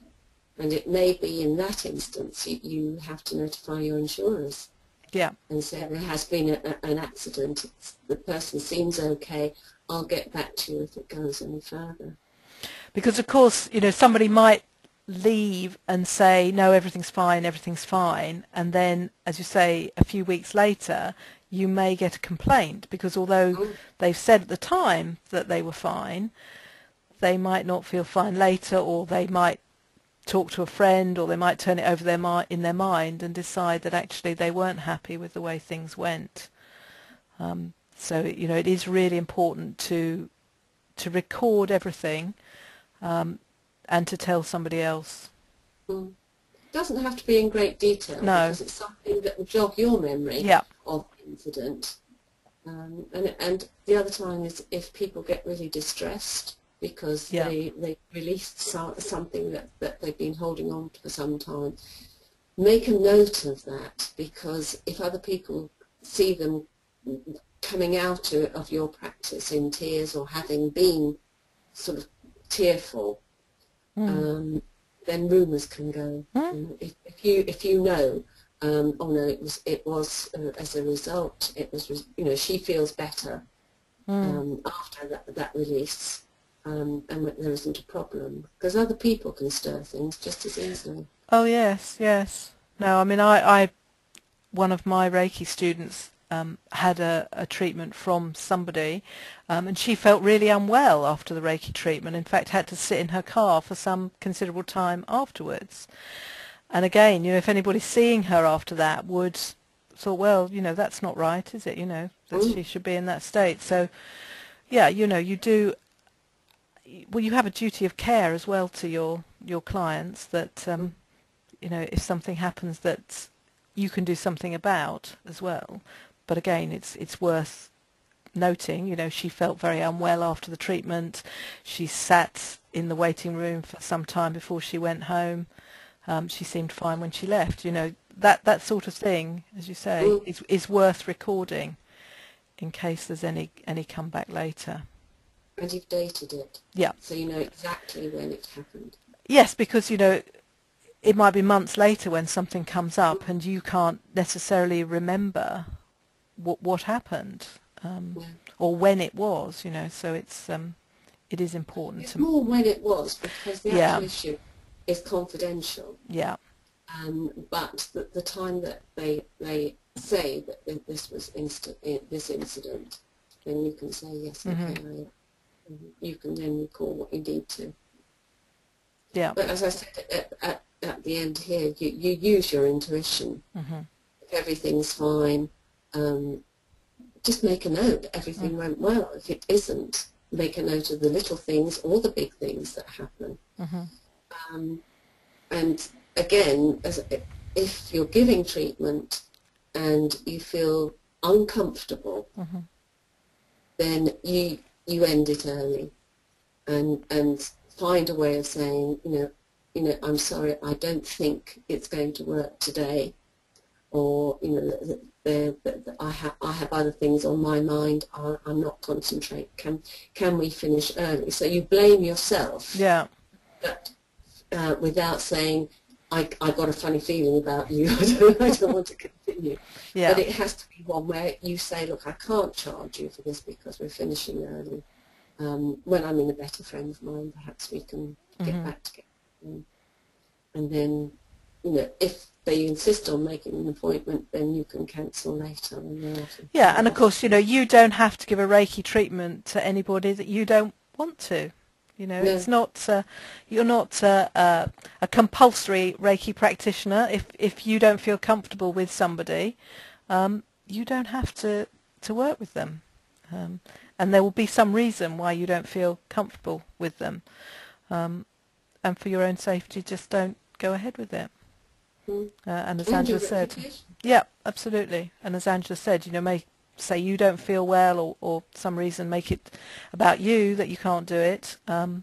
Speaker 2: And it may be in that instance you have to notify your insurers. Yeah. And say there has been an accident, the person seems okay, I'll get back to you if it goes any further. Because of course, you know, somebody might leave and say, no, everything's fine, and then, as you say, a few weeks later you may get a complaint, because although they've said at the time that they were fine, they might not feel fine later, or they might talk to a friend, or they might turn it over in their mind and decide that actually they weren't happy with the way things went. So, you know, it is really important to record everything, and to tell somebody else. It doesn't have to be in great detail, because it's something that will jog your memory of the incident. And the other time is if people get really distressed because they released something that they've been holding on to for some time. Make a note of that, because if other people see them coming out of your practice in tears, or having been sort of tearful, then rumours can go. If you know, oh no, it was as a result, it was, you know, she feels better after that release, and there isn't a problem, because other people can stir things just as easily. Oh yes, yes. No, I mean, I one of my Reiki students had a treatment from somebody, and she felt really unwell after the Reiki treatment. In fact, had to sit in her car for some considerable time afterwards. And again, you know, if anybody seeing her after that would thought, well, you know, that's not right, is it? You know, that she should be in that state. So, yeah, you know, you do. Well, you have a duty of care as well to your clients, that you know, if something happens, that you can do something about as well. But again, it's worth noting, you know, she felt very unwell after the treatment. She sat in the waiting room for some time before she went home. She seemed fine when she left. You know, that sort of thing, as you say, is worth recording in case there's any comeback later. And you've dated it. Yeah. So you know exactly when it happened. Yes, because, you know, it might be months later when something comes up and you can't necessarily remember what happened, or when it was, you know. So it is important. It's more when it was, because the actual issue is confidential. Yeah. But the time that they say that this was this incident, then you can say yes, okay. You can then recall what you need to. Yeah. But as I said at the end here, you use your intuition. If everything's fine, just make a note. Everything went well. If it isn't, make a note of the little things or the big things that happen. And again, if you're giving treatment and you feel uncomfortable, then you end it early, and find a way of saying, you know, I'm sorry, I don't think it's going to work today, or, you know, I have other things on my mind. I'm not concentrating. Can we finish early? So you blame yourself,
Speaker 1: Yeah.
Speaker 2: but without saying, I got a funny feeling about you. I don't want to continue.
Speaker 1: Yeah.
Speaker 2: But it has to be one where you say, look, I can't charge you for this because we're finishing early. When I'm in a better frame of mind, perhaps we can get back together. And then, if they insist on making an appointment, then you can cancel later.
Speaker 1: Yeah, and of course, you don't have to give a Reiki treatment to anybody that you don't want to.
Speaker 2: No.
Speaker 1: It's not, you're not a compulsory Reiki practitioner. If you don't feel comfortable with somebody, you don't have to work with them. And there will be some reason why you don't feel comfortable with them. And for your own safety, just don't go ahead with it. And as Angela said, yeah, absolutely. And as Angela said, may say you don't feel well, or some reason make it about you that you can't do it, and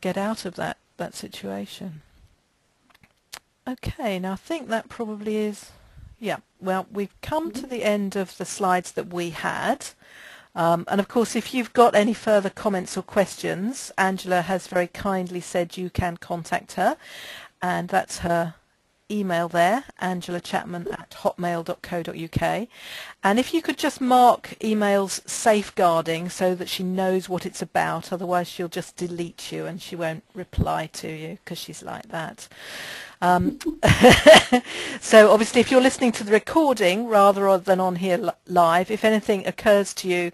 Speaker 1: get out of that situation. Okay, now I think that probably is, yeah. Well, we've come to the end of the slides that we had. And of course, if you've got any further comments or questions, Angela has very kindly said you can contact her, and that's her email there, angelachapman@hotmail.co.uk. And if you could just mark emails safeguarding so that she knows what it's about, otherwise she'll just delete you and she won't reply to you because she's like that. So obviously if you're listening to the recording rather than on here live, if anything occurs to you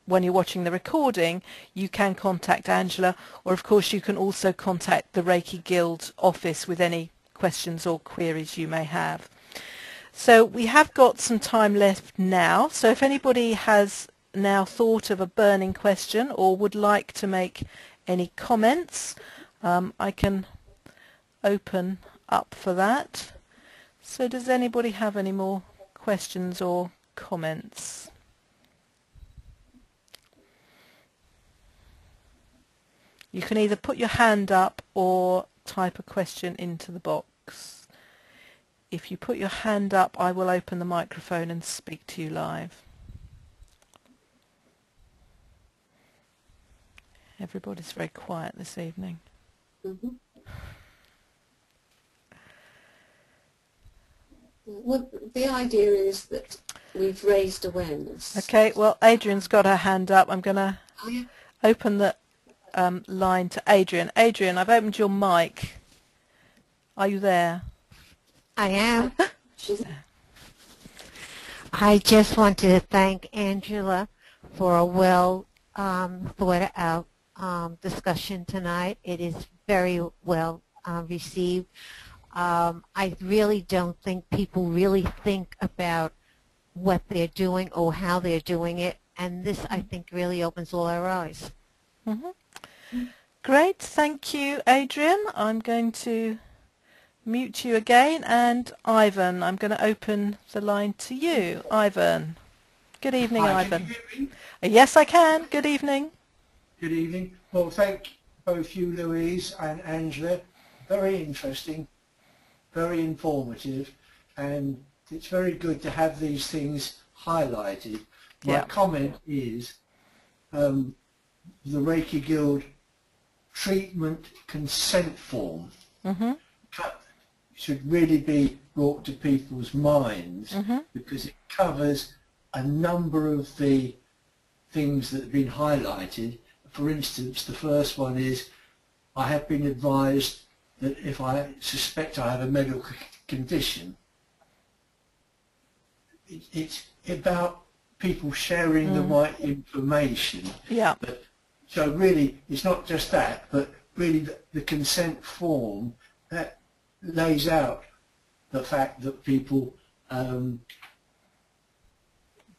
Speaker 1: when you're watching the recording, you can contact Angela, or of course you can also contact the Reiki Guild office with any questions or queries you may have. So we have got some time left now, so if anybody has now thought of a burning question or would like to make any comments, I can open up for that. So does anybody have any more questions or comments? You can either put your hand up or type a question into the box. If you put your hand up, I will open the microphone and speak to you live. Everybody's very quiet this evening.
Speaker 2: Well, the idea is that we've raised awareness.
Speaker 1: Okay, well, Adrian's got her hand up. I'm going to open the line to Adrian. Adrian, I've opened your mic. Are you there?
Speaker 3: I am.
Speaker 1: She's there.
Speaker 3: I just want to thank Angela for a well thought out discussion tonight. It is very well received. I really don't think people really think about what they're doing or how they're doing it, and this, I think, really opens all our eyes.
Speaker 1: Great, thank you, Adrian. I'm going to mute you again, and Ivan, I'm going to open the line to you. Ivan. Good evening,
Speaker 4: Hi,
Speaker 1: Ivan.
Speaker 4: can you hear me?
Speaker 1: Yes, I can. Good evening.
Speaker 4: Good evening. Well, thank both you, Louise and Angela. Very interesting, very informative, and it's very good to have these things highlighted. My comment is the Reiki Guild treatment consent form should really be brought to people's minds because it covers a number of the things that have been highlighted. For instance, the first one is, I have been advised that if I suspect I have a medical condition, it's about people sharing the right information. But, so really, it's not just that, but really the consent form that lays out the fact that people,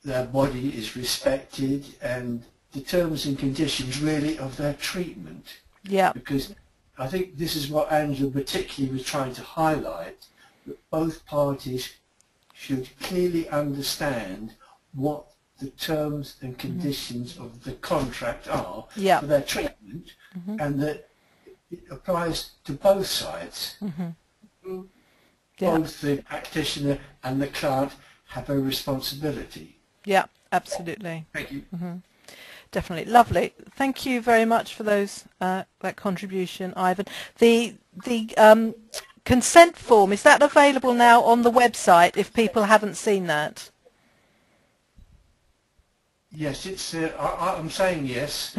Speaker 4: their body is respected, and the terms and conditions really of their treatment. Because I think this is what Angela particularly was trying to highlight, that both parties should clearly understand what the terms and conditions of the contract are for their treatment, and that it applies to both sides. both the practitioner and the client have a responsibility.
Speaker 1: Yeah, absolutely.
Speaker 4: Thank you.
Speaker 1: Definitely. Lovely. Thank you very much for those that contribution, Ivan. The consent form, is that available now on the website if people haven't seen that?
Speaker 4: Yes, it's. I'm saying yes.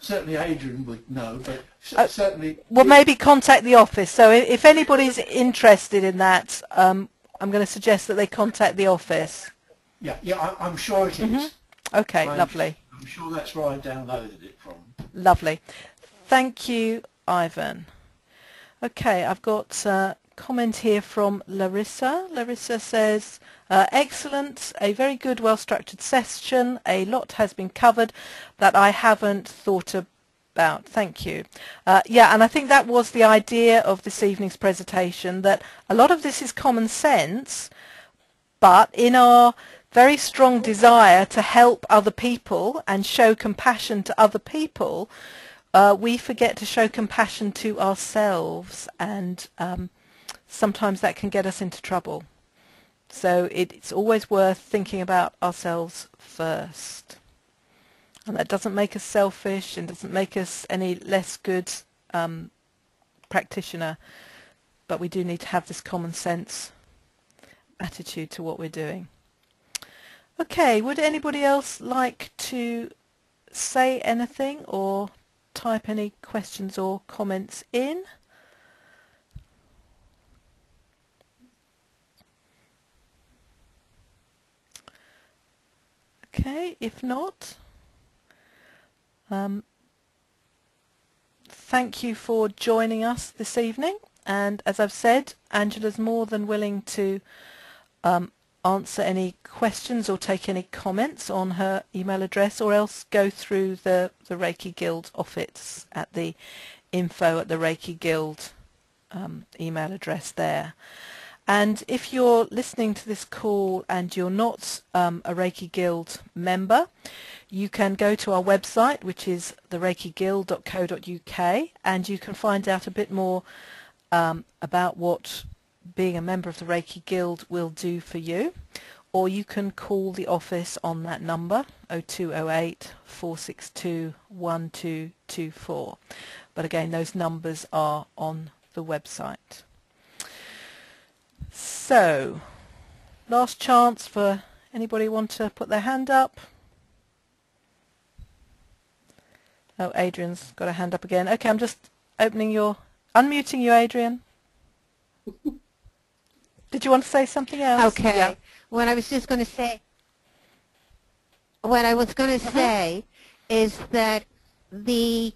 Speaker 4: Certainly Adrian would know, but certainly...
Speaker 1: Well, maybe contact the office. So if anybody's interested in that, I'm going to suggest that they contact the office.
Speaker 4: Yeah, I'm sure it is.
Speaker 1: Okay, lovely.
Speaker 4: I'm sure that's where I downloaded it from.
Speaker 1: Lovely. Thank you, Ivan. Okay, I've got a comment here from Larissa. Larissa says, excellent, a very good, well-structured session. A lot has been covered that I haven't thought about. Thank you. Yeah, and I think that was the idea of this evening's presentation, that a lot of this is common sense, but in our very strong desire to help other people and show compassion to other people, we forget to show compassion to ourselves, and sometimes that can get us into trouble. So it's always worth thinking about ourselves first. And that doesn't make us selfish and doesn't make us any less good practitioner, but we do need to have this common sense attitude to what we're doing. Okay, would anybody else like to say anything or type any questions or comments in? Okay, if not, thank you for joining us this evening, and as I've said, Angela's more than willing to answer any questions or take any comments on her email address, or else go through the Reiki Guild office at the info at the Reiki Guild email address there. And if you're listening to this call and you're not a Reiki Guild member, you can go to our website, which is thereikiguild.co.uk, and you can find out a bit more about what being a member of the Reiki Guild will do for you. Or you can call the office on that number, 0208 462 1224. But again, those numbers are on the website. So, last chance for anybody want to put their hand up. Oh, Adrian's got a hand up again. Okay, I'm just unmuting you, Adrian. Did you want to say something else?
Speaker 3: Okay.
Speaker 1: Yeah.
Speaker 3: What I was going to say is that the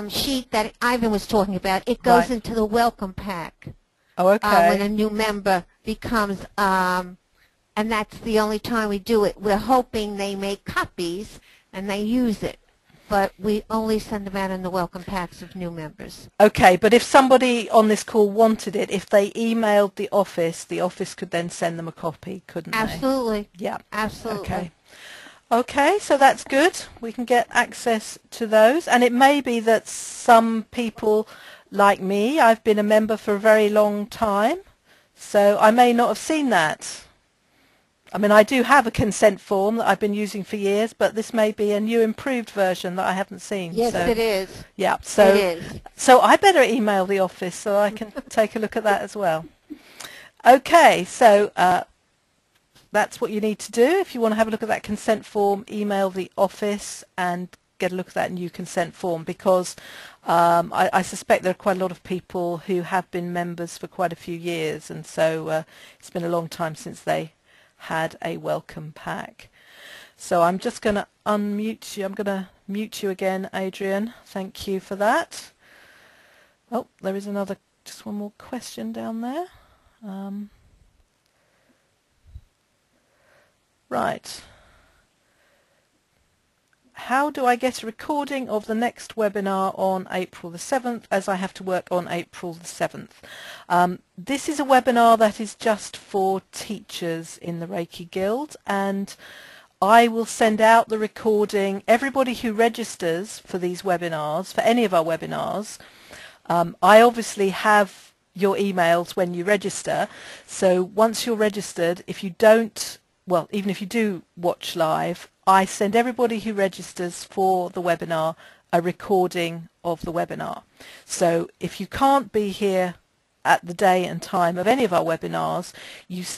Speaker 3: sheet that Ivan was talking about, it goes into the welcome pack.
Speaker 1: Oh, okay.
Speaker 3: When a new member becomes, and that's the only time we do it. We're hoping they make copies and they use it, but we only send them out in the welcome packs of new members.
Speaker 1: Okay, but if somebody on this call wanted it, if they emailed the office could then send them a copy, couldn't they?
Speaker 3: Absolutely.
Speaker 1: Yeah.
Speaker 3: Absolutely.
Speaker 1: Okay. Okay, so that's good. We can get access to those. And it may be that some people like me, I've been a member for a very long time, so I may not have seen that. I mean, I do have a consent form that I've been using for years, but this may be a new improved version that I haven't seen.
Speaker 3: Yes,
Speaker 1: so,
Speaker 3: it is.
Speaker 1: Yeah, so,
Speaker 3: it is.
Speaker 1: So I better email the office so I can take a look at that as well. Okay, so that's what you need to do. If you want to have a look at that consent form, email the office and get a look at that new consent form, because I suspect there are quite a lot of people who have been members for quite a few years, and so it's been a long time since they had a welcome pack. So I'm just going to unmute you. I'm going to mute you again, Adrian. Thank you for that. Oh, there is just one more question down there. Right. How do I get a recording of the next webinar on April the 7th, as I have to work on April the 7th? This is a webinar that is just for teachers in the Reiki Guild, and I will send out the recording. Everybody who registers for these webinars, for any of our webinars, I obviously have your emails when you register, so once you're registered, if you don't, well, even if you do watch live, I send everybody who registers for the webinar a recording of the webinar. So if you can't be here at the day and time of any of our webinars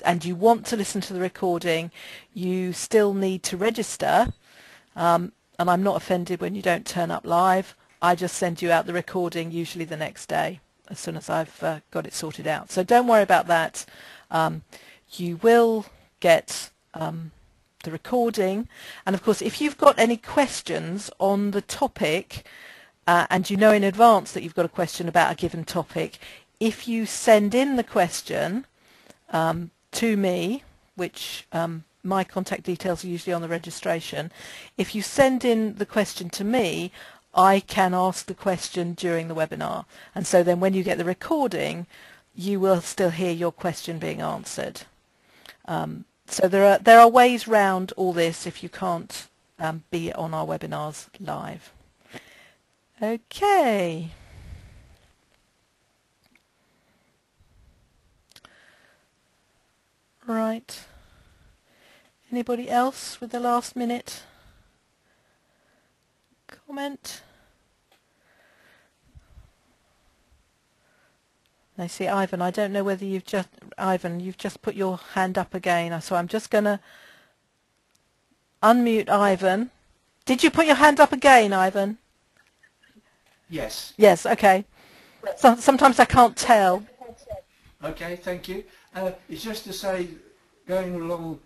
Speaker 1: and you want to listen to the recording, you still need to register, and I'm not offended when you don't turn up live. I just send you out the recording usually the next day as soon as I've got it sorted out. So don't worry about that. You will get the recording, and of course if you've got any questions on the topic and you know in advance that you've got a question about a given topic, if you send in the question to me, which my contact details are usually on the registration, if you send in the question to me, I can ask the question during the webinar, and so then when you get the recording you will still hear your question being answered. So there are ways round all this if you can't be on our webinars live. Okay. Right. Anybody else with the last minute comment? I see Ivan. I don't know whether you've just put your hand up again. So I'm just going to unmute Ivan. Did you put your hand up again, Ivan?
Speaker 4: Yes.
Speaker 1: Yes, okay. So, sometimes I can't tell.
Speaker 4: Okay, thank you. It's just to say, going along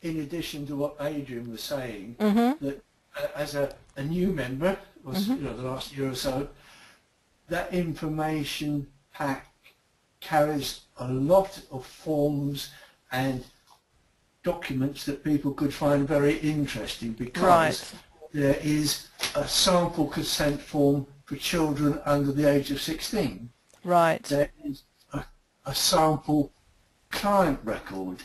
Speaker 4: in addition to what Adrian was saying, that as a new member, the last year or so, that information pack carries a lot of forms and documents that people could find very interesting, because there is a sample consent form for children under the age of 16.
Speaker 1: Right.
Speaker 4: There is a sample client record.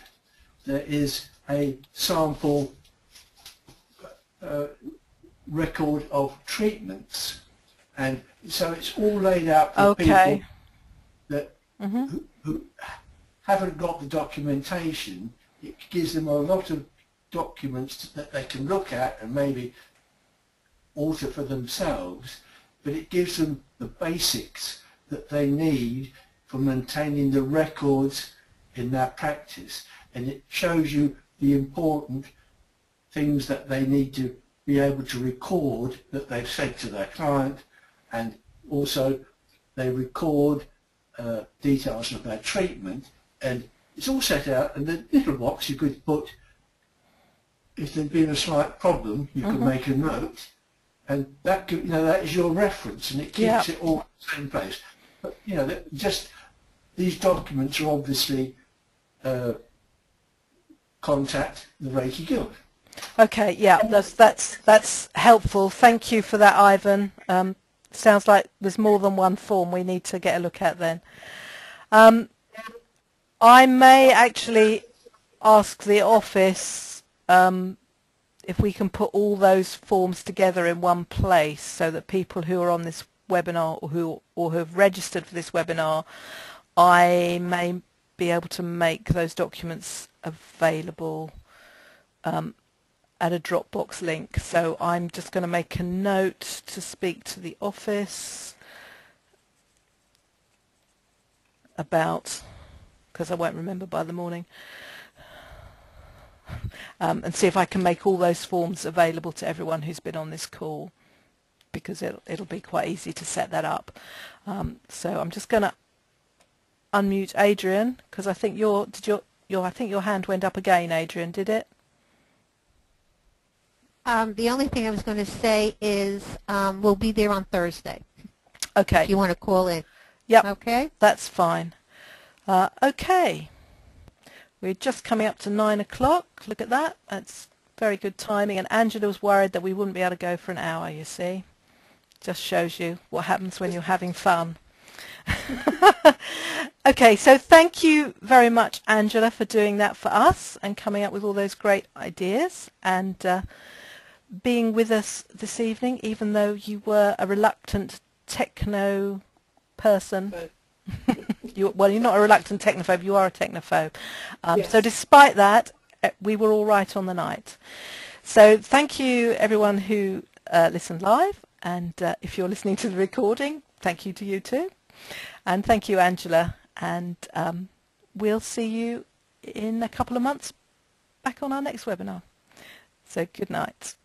Speaker 4: There is a sample record of treatments, and so it's all laid out for people that who haven't got the documentation. It gives them a lot of documents that they can look at and maybe alter for themselves, but it gives them the basics that they need for maintaining the records in their practice, and it shows you the important things that they need to be able to record that they've said to their client, and also they record details of their treatment, and it's all set out. And the little box you could put, if there'd been a slight problem, you could make a note, and that could, that is your reference, and it keeps it all in the same place. But just these documents are obviously contact the Reiki Guild.
Speaker 1: Okay, yeah, that's helpful. Thank you for that, Ivan. Sounds like there's more than one form we need to get a look at then. I may actually ask the office if we can put all those forms together in one place, so that people who are on this webinar or who have registered for this webinar, I may be able to make those documents available at a Dropbox link. So I'm just going to make a note to speak to the office about, because I won't remember by the morning, and see if I can make all those forms available to everyone who's been on this call, because it'll be quite easy to set that up. So I'm just going to unmute Adrian, because I think I think your hand went up again, Adrian. Did it?
Speaker 3: The only thing I was going to say is we'll be there on Thursday.
Speaker 1: Okay.
Speaker 3: If you want to call in.
Speaker 1: Yep.
Speaker 3: Okay.
Speaker 1: That's fine. Okay. We're just coming up to 9 o'clock. Look at that. That's very good timing. And Angela was worried that we wouldn't be able to go for an hour, you see. Just shows you what happens when you're having fun. Okay, so thank you very much, Angela, for doing that for us and coming up with all those great ideas, and being with us this evening, even though you were a reluctant techno person. Well, you're not a reluctant technophobe, you are a technophobe.
Speaker 2: Yes.
Speaker 1: So despite that, we were all right on the night. So thank you everyone who listened live, and if you're listening to the recording, thank you to you too. And thank you, Angela, and we'll see you in a couple of months back on our next webinar. So good night.